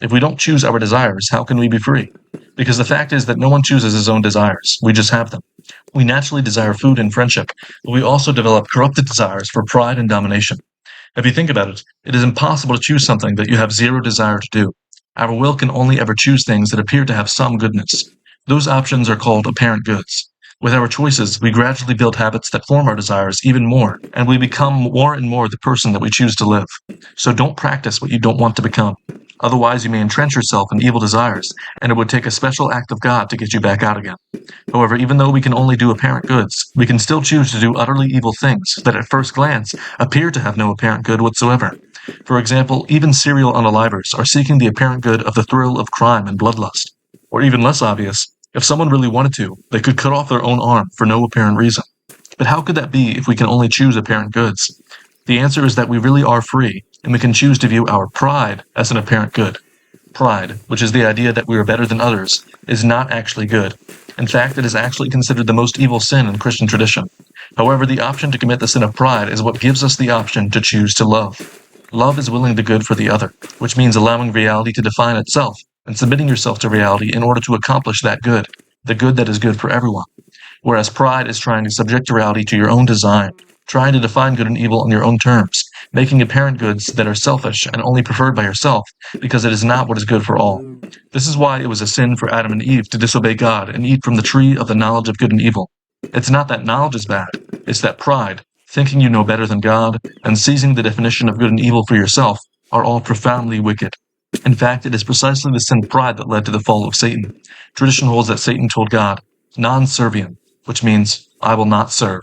If we don't choose our desires, how can we be free? Because the fact is that no one chooses his own desires, we just have them. We naturally desire food and friendship, but we also develop corrupted desires for pride and domination. If you think about it, it is impossible to choose something that you have zero desire to do. Our will can only ever choose things that appear to have some goodness. Those options are called apparent goods. With our choices, we gradually build habits that form our desires even more, and we become more and more the person that we choose to live. So don't practice what you don't want to become. Otherwise, you may entrench yourself in evil desires, and it would take a special act of God to get you back out again. However, even though we can only do apparent goods, we can still choose to do utterly evil things that at first glance appear to have no apparent good whatsoever. For example, even serial unalivers are seeking the apparent good of the thrill of crime and bloodlust. Or even less obvious, if someone really wanted to, they could cut off their own arm for no apparent reason. But how could that be if we can only choose apparent goods? The answer is that we really are free, and we can choose to view our pride as an apparent good. Pride, which is the idea that we are better than others, is not actually good. In fact, it is actually considered the most evil sin in Christian tradition. However, the option to commit the sin of pride is what gives us the option to choose to love. Love is willing the good for the other, which means allowing reality to define itself and submitting yourself to reality in order to accomplish that good, the good that is good for everyone. Whereas pride is trying to subject reality to your own design, trying to define good and evil on your own terms, making apparent goods that are selfish and only preferred by yourself because it is not what is good for all. This is why it was a sin for Adam and Eve to disobey God and eat from the tree of the knowledge of good and evil. It's not that knowledge is bad, it's that pride, thinking you know better than God, and seizing the definition of good and evil for yourself are all profoundly wicked. In fact, it is precisely the sin of pride that led to the fall of Satan. Tradition holds that Satan told God, non serviam, which means, I will not serve.